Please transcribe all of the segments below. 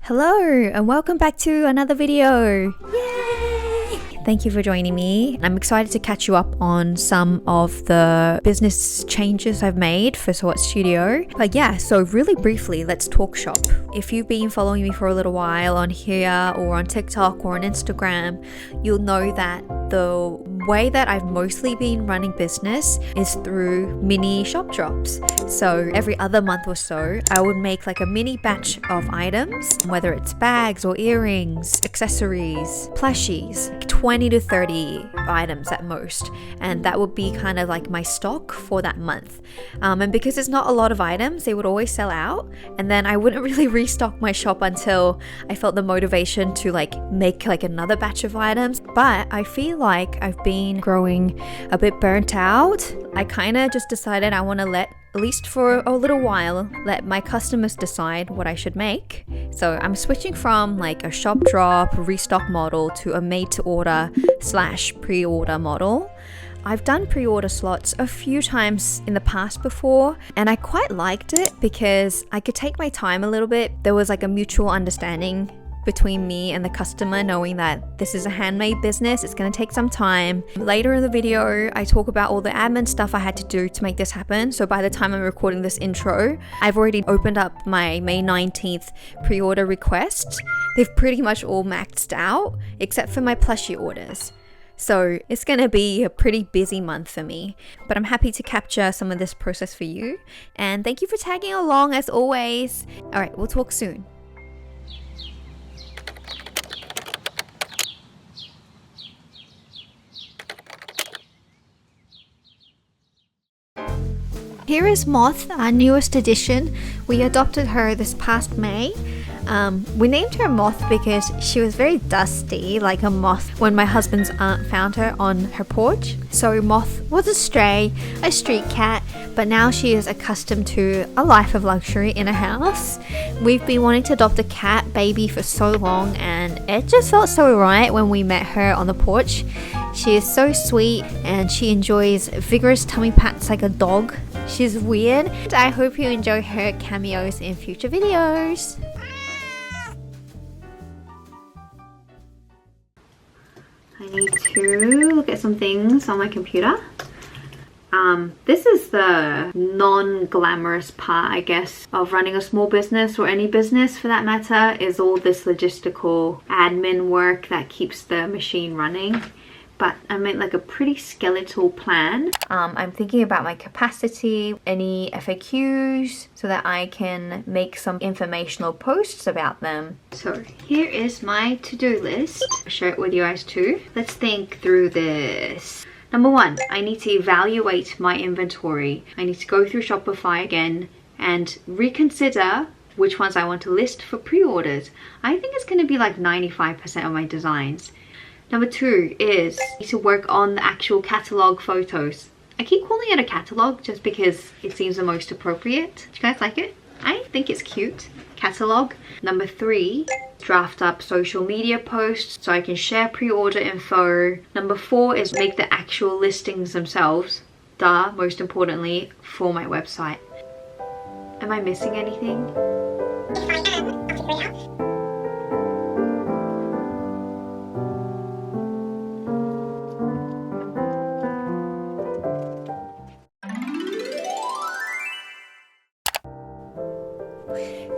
Hello and welcome back to another video. Yay! Thank you for joining me. I'm excited to catch you up on some of the business changes I've made for Sort Studio. But yeah, so really briefly, let's talk shop. If you've been following me for a little while on here or on TikTok or on Instagram, you'll know that the way that I've mostly been running business is through mini shop drops. So every other month or so, I would make like a mini batch of items, whether it's bags or earrings, accessories, plushies, 20 to 30 items at most. And that would be kind of like my stock for that month. And because it's not a lot of items, they would always sell out. And then I wouldn't really restock my shop until I felt the motivation to make another batch of items. But I feel like I've been growing a bit burnt out. I kind of just decided I want to at least for a little while, let my customers decide what I should make. So I'm switching from like a shop drop restock model to a made to order / pre-order model. I've done pre-order slots a few times in the past before, and I quite liked it because I could take my time a little bit. There was like a mutual understanding between me and the customer, knowing that this is a handmade business, it's going to take some time. Later in the video, I talk about all the admin stuff I had to do to make this happen. So by the time I'm recording this intro, I've already opened up my May 19th pre-order requests. They've pretty much all maxed out, except for my plushie orders. So it's going to be a pretty busy month for me, but I'm happy to capture some of this process for you. And thank you for tagging along as always. All right, we'll talk soon. Here is Moth, our newest addition. We adopted her this past May. We named her Moth because she was very dusty, like a moth, when my husband's aunt found her on her porch. So Moth was a stray, a street cat, but now she is accustomed to a life of luxury in a house. We've been wanting to adopt a cat baby for so long, and it just felt so right when we met her on the porch. She is so sweet and she enjoys vigorous tummy pats like a dog. She's weird. I hope you enjoy her cameos in future videos. I need to look at some things on my computer. This is the non-glamorous part, I guess, of running a small business, or any business for that matter, is all this logistical admin work that keeps the machine running. But I made like a pretty skeletal plan. I'm thinking about my capacity, any FAQs, so that I can make some informational posts about them. So here is my to-do list. I'll share it with you guys too. Let's think through this. Number one, I need to evaluate my inventory. I need to go through Shopify again and reconsider which ones I want to list for pre-orders. I think it's going to be like 95% of my designs. Number two is I need to work on the actual catalog photos. I keep calling it a catalog just because it seems the most appropriate. Do you guys like it? I think it's cute. Catalog. Number three, draft up social media posts so I can share pre-order info. Number four is make the actual listings themselves. Duh, most importantly, for my website. Am I missing anything?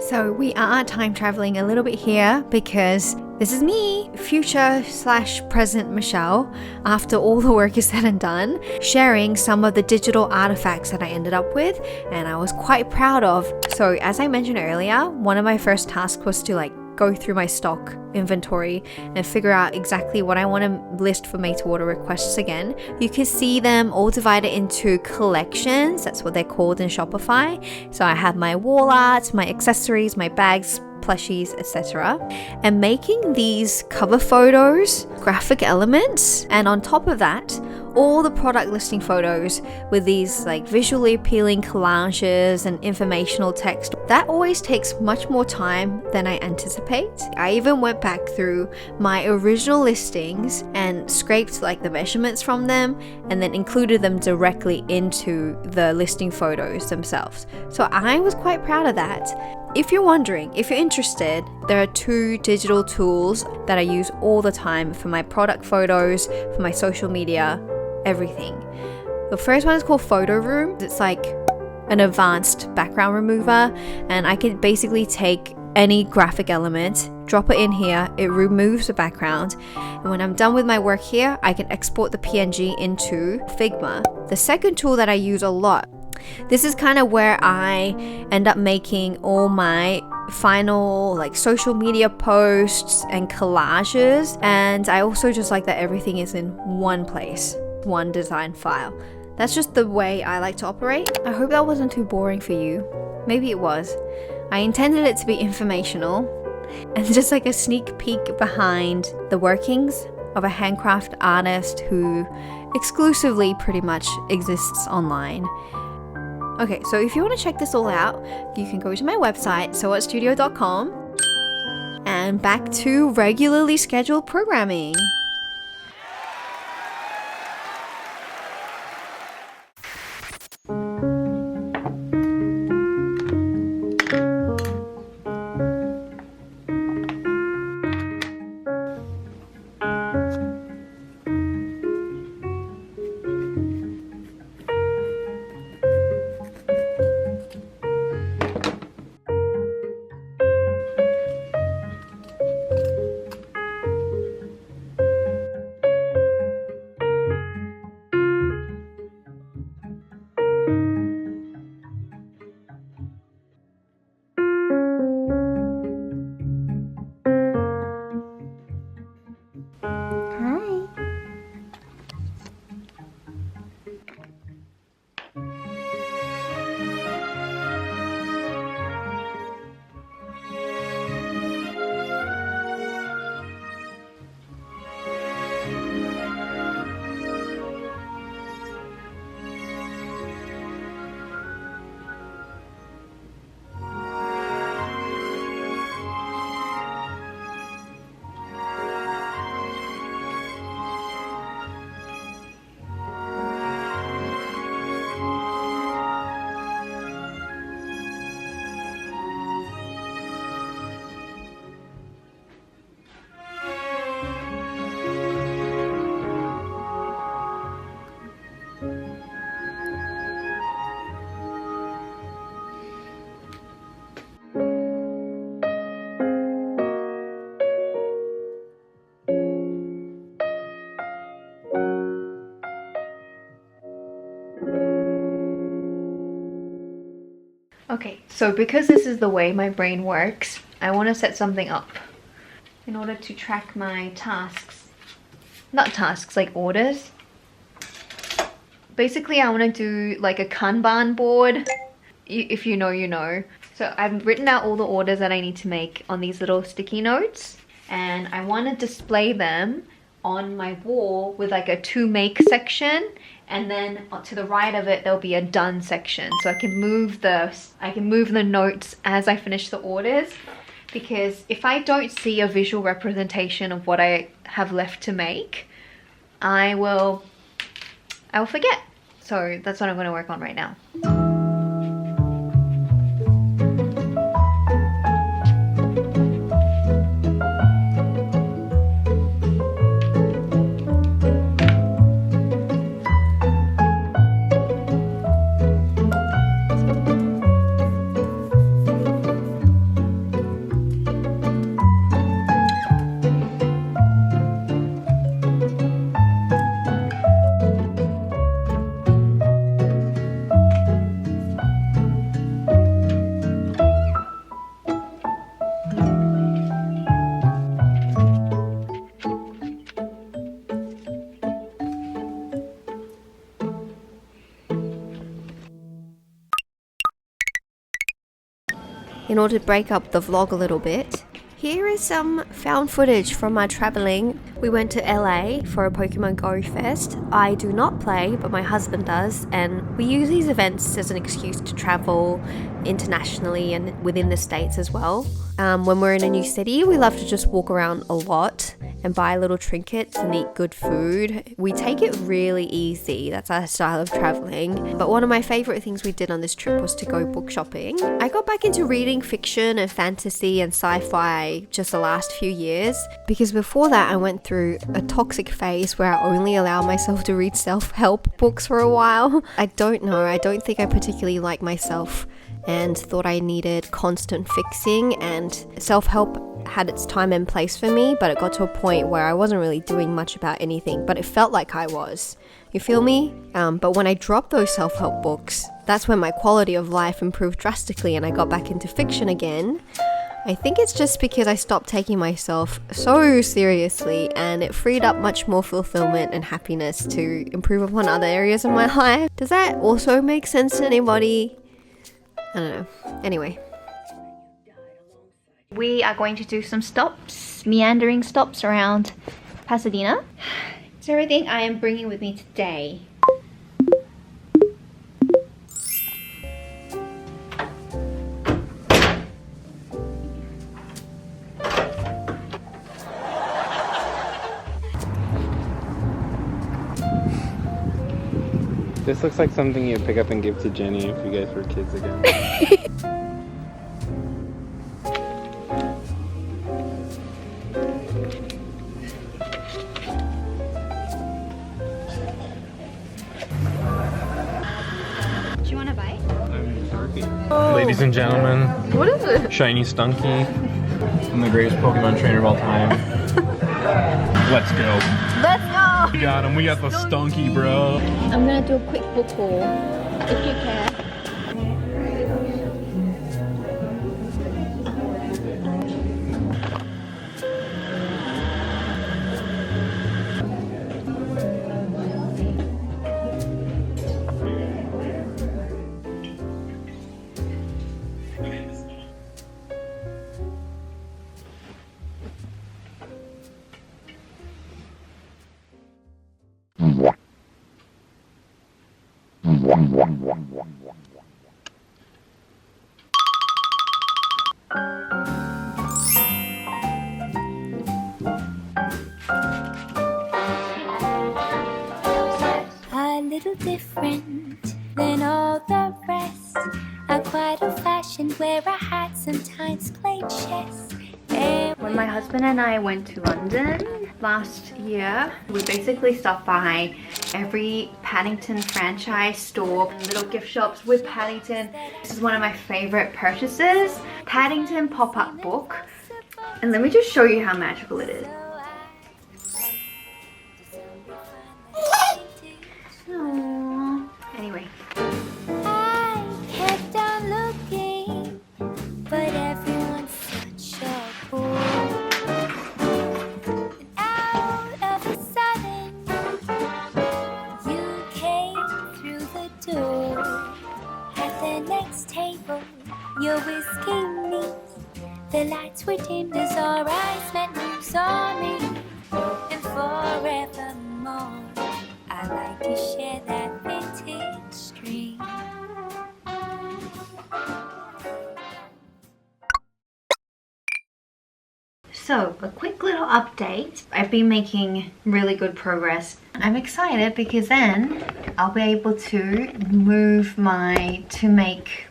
So we are time traveling a little bit here because this is me, future / present Michelle, after all the work is said and done, sharing some of the digital artifacts that I ended up with and I was quite proud of. So as I mentioned earlier, one of my first tasks was to go through my stock inventory and figure out exactly what I want to list for made to order requests again. You can see them all divided into collections. That's what they're called in Shopify. So I have my wall art, my accessories, my bags, plushies, etc. And making these cover photos, graphic elements, and on top of that, all the product listing photos with these visually appealing collages and informational text. That always takes much more time than I anticipate. I even went back through my original listings and scraped the measurements from them and then included them directly into the listing photos themselves. So I was quite proud of that. If you're wondering, if you're interested, there are 2 digital tools that I use all the time for my product photos, for my social media, everything. The first one is called Photo Room. It's like an advanced background remover, and I can basically take any graphic element, drop it in here, it removes the background, and when I'm done with my work here, I can export the PNG into Figma. The second tool that I use a lot, this is kind of where I end up making all my final like social media posts and collages, and I also just like that everything is in one place, one design file. That's just the way I like to operate. I hope that wasn't too boring for you. Maybe it was. I intended it to be informational and just like a sneak peek behind the workings of a handcraft artist who exclusively pretty much exists online. Okay, so if you want to check this all out, you can go to my website, soartstudio.com, and back to regularly scheduled programming. Okay, so because this is the way my brain works, I want to set something up in order to track my tasks. Not tasks, like orders. Basically, I want to do like a Kanban board. If you know, you know. So I've written out all the orders that I need to make on these little sticky notes, and I want to display them on my wall with like a to make section, and then to the right of it there'll be a done section, so I can move the notes as I finish the orders, because if I don't see a visual representation of what I have left to make, I will forget. So that's what I'm going to work on right now. In order to break up the vlog a little bit, here is some found footage from my traveling. We went to LA for a Pokemon Go fest. I do not play, but my husband does, and we use these events as an excuse to travel internationally and within the States as well. When we're in a new city, we love to just walk around a lot and buy little trinkets and eat good food. We take it really easy. That's our style of traveling. But one of my favorite things we did on this trip was to go book shopping. I got back into reading fiction and fantasy and sci-fi just the last few years, because before that I went through a toxic phase where I only allowed myself to read self-help books for a while. I don't know, I don't think I particularly like myself and thought I needed constant fixing, and self-help had its time and place for me, but it got to a point where I wasn't really doing much about anything, but it felt like I was. You feel me? But when I dropped those self-help books, that's when my quality of life improved drastically and I got back into fiction again. I think it's just because I stopped taking myself so seriously, and it freed up much more fulfillment and happiness to improve upon other areas of my life. Does that also make sense to anybody? I don't know. Anyway. We are going to do some stops, meandering stops around Pasadena. It's everything I am bringing with me today. This looks like something you'd pick up and give to Jenny if you guys were kids again. Do you want to bite? Oh. Ladies and gentlemen, What is it? Shiny Stunky. I'm the greatest Pokemon trainer of all time. Let's go. Let's go! We got him. We got the Stunky, bro. I'm gonna do a quick book haul, if you care. A little different than all the rest. I'm quite old-fashioned, wear a hat, sometimes play chess. When my husband and I went to London last year, we basically stopped by every Paddington franchise store, little gift shops with Paddington. This is one of my favorite purchases. Paddington pop-up book. And let me just show you how magical it is. Aww. Anyway. I kept on looking, but everyone's such a fool. And out of a sudden, you came through the door. At the next table, your whiskey neat. The lights were dimmed as our eyes met, you saw me, and forevermore I like to share that vintage dream. So, a quick little update. I've been making really good progress. I'm excited because then I'll be able to make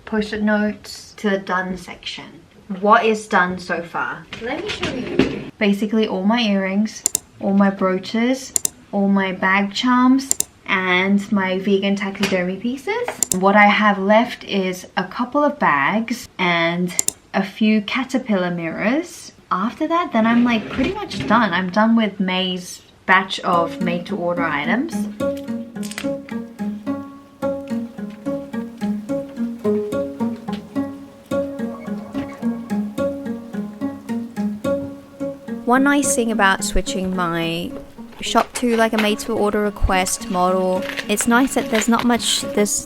post-it notes to the done section. What is done so far? Let me show you. Basically all my earrings, all my brooches, all my bag charms, and my vegan taxidermy pieces. What I have left is a couple of bags and a few caterpillar mirrors. After that, then I'm like pretty much done. I'm done with May's batch of made to order items. One nice thing about switching my shop to like a made to order request model, it's nice that there's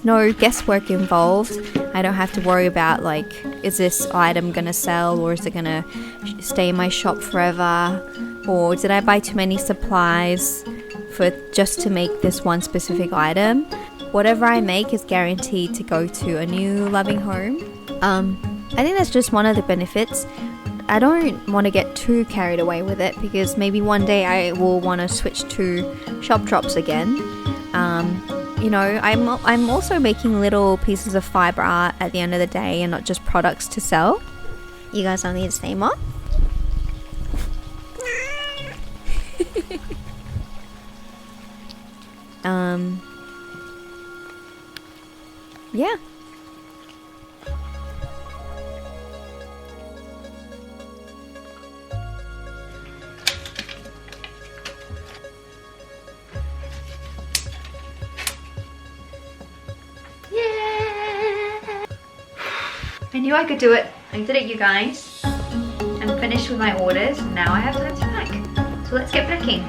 no guesswork involved. I don't have to worry about like, is this item gonna sell, or is it gonna stay in my shop forever, or did I buy too many supplies for just to make this one specific item? Whatever I make is guaranteed to go to a new loving home. I think that's just one of the benefits. I don't want to get too carried away with it because maybe one day I will want to switch to shop drops again. You know, I'm also making little pieces of fiber art at the end of the day and not just products to sell. You guys don't need to say more. Yeah. I knew I could do it. I did it, you guys. I'm finished with my orders. Now I have time to pack. So let's get packing.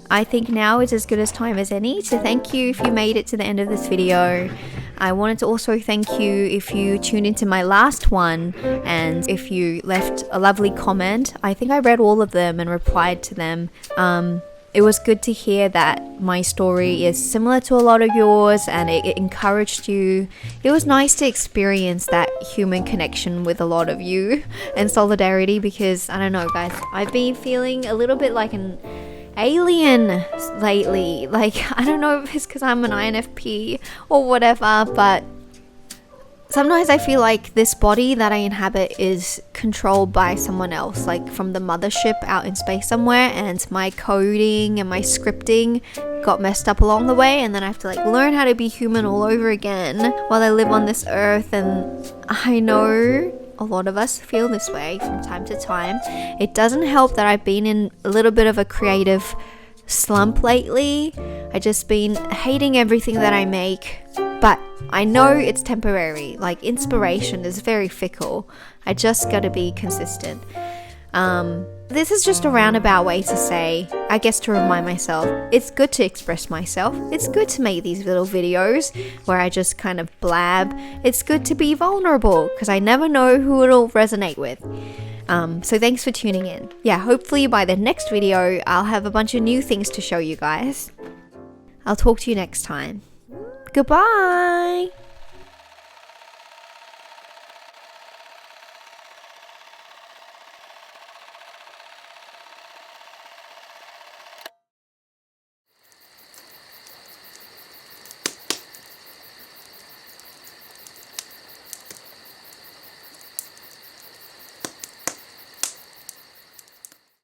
I think now is as good as time as any to thank you if you made it to the end of this video. I wanted to also thank you if you tuned into my last one and if you left a lovely comment. I think I read all of them and replied to them. It was good to hear that my story is similar to a lot of yours and it encouraged you. It was nice to experience that human connection with a lot of you and solidarity because, I don't know guys, I've been feeling a little bit like an alien lately. Like, I don't know if it's because I'm an INFP or whatever, but sometimes I feel like this body that I inhabit is controlled by someone else, like from the mothership out in space somewhere, and my coding and my scripting got messed up along the way, and then I have to like learn how to be human all over again while I live on this earth. And I know a lot of us feel this way from time to time. It doesn't help that I've been in a little bit of a creative slump lately. I just been hating everything that I make, but I know it's temporary. Like, inspiration is very fickle. I just gotta be consistent. This is just a roundabout way to say, I guess, to remind myself, it's good to express myself. It's good to make these little videos where I just kind of blab. It's good to be vulnerable because I never know who it'll resonate with. So thanks for tuning in. Yeah, hopefully by the next video, I'll have a bunch of new things to show you guys. I'll talk to you next time. Goodbye!